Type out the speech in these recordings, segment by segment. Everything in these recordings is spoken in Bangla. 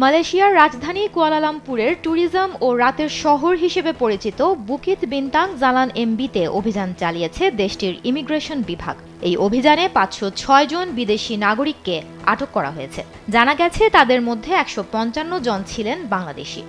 মালয়েশিয়ার রাজধানী কুয়ালালামপুরের ট্যুরিজম ও রাতের শহর হিসেবে পরিচিত বুকিত বিন্তাং জালান এমবিতে অভিযান চালিয়েছে দেশটির ইমিগ্রেশন বিভাগ। এই অভিযানে ৫০৬ জন বিদেশি নাগরিককে আটক করা হয়েছে। জানা গেছে তাদের মধ্যে ১৫৫ জন ছিলেন বাংলাদেশি।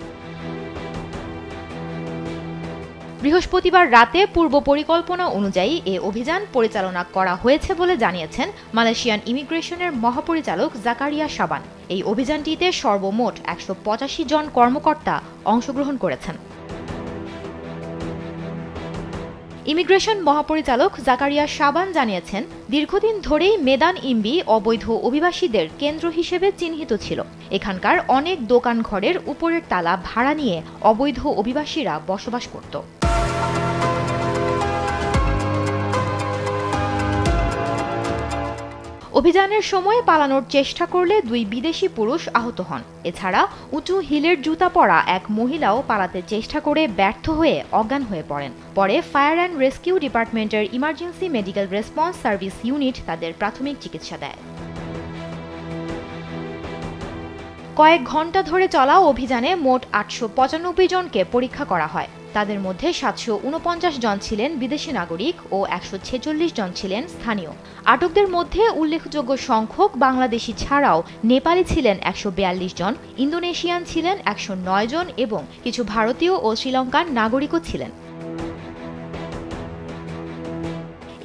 বৃহস্পতিবার রাতে পূর্ব পরিকল্পনা অনুযায়ী এ অভিযান পরিচালনা করা হয়েছে বলে জানিয়েছেন মালয়েশিয়ান ইমিগ্রেশনের মহাপরিচালক জাকারিয়া শাবান। এই অভিযানটিতে সর্বমোট ১৮৫ জন কর্মকর্তা অংশগ্রহণ করেছেন। ইমিগ্রেশন মহাপরিচালক জাকারিয়া শাবান জানিয়েছেন, দীর্ঘদিন ধরেই মেদান ইম্বি অবৈধ অভিবাসীদের কেন্দ্র হিসেবে চিহ্নিত ছিল। এখানকার অনেক দোকান ঘরের উপরের তালা ভাড়া নিয়ে অবৈধ অভিবাসীরা বসবাস করত। অভিযানের সময় পালানোর চেষ্টা করলে ২ বিদেশি পুরুষ আহত হন। এছাড়া উঁচু হিলের জুতা পরা এক মহিলাও পালাতে চেষ্টা করে ব্যর্থ হয়ে অজ্ঞান হয়ে পড়েন। পরে ফায়ার অ্যান্ড রেস্কিউ ডিপার্টমেন্টের emergency medical response service unit তাদের প্রাথমিক চিকিৎসা দেয়। কয়েক ঘণ্টা ধরে চলা অভিযানে মোট ৮৯৫ জনকে পরীক্ষা করা হয়। তাদের মধ্যে ৭৪৯ জন ছিলেন বিদেশি নাগরিক ও ১৪৬ জন ছিলেন স্থানীয়। আটকদের মধ্যে উল্লেখযোগ্য সংখ্যক বাংলাদেশি ছাড়াও নেপালি ছিলেন ১৪২ জন, ইন্দোনেশিয়ান ছিলেন ১০৯ জন এবং কিছু ভারতীয় ও শ্রীলঙ্কান নাগরিকও ছিলেন।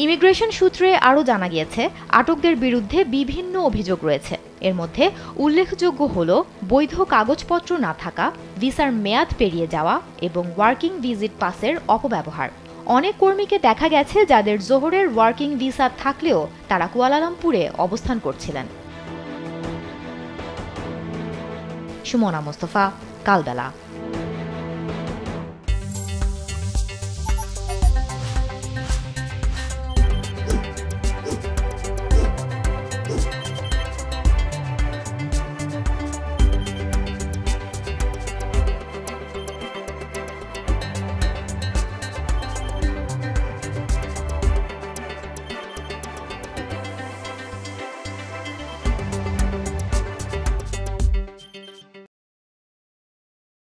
ইমিগ্রেশন সূত্রে আরও জানা গিয়েছে, আটকদের বিরুদ্ধে বিভিন্ন অভিযোগ রয়েছে। এর মধ্যে উল্লেখযোগ্য হল বৈধ কাগজপত্র না থাকা, ভিসার মেয়াদ পেরিয়ে যাওয়া এবং ওয়ার্কিং ভিজিট পাসের অপব্যবহার। অনেক কর্মীকে দেখা গেছে যাদের জোহরের ওয়ার্কিং ভিসা থাকলেও তারা কুয়ালালামপুরে অবস্থান করছিলেন। সুমনা মোস্তফা, কালবেলা।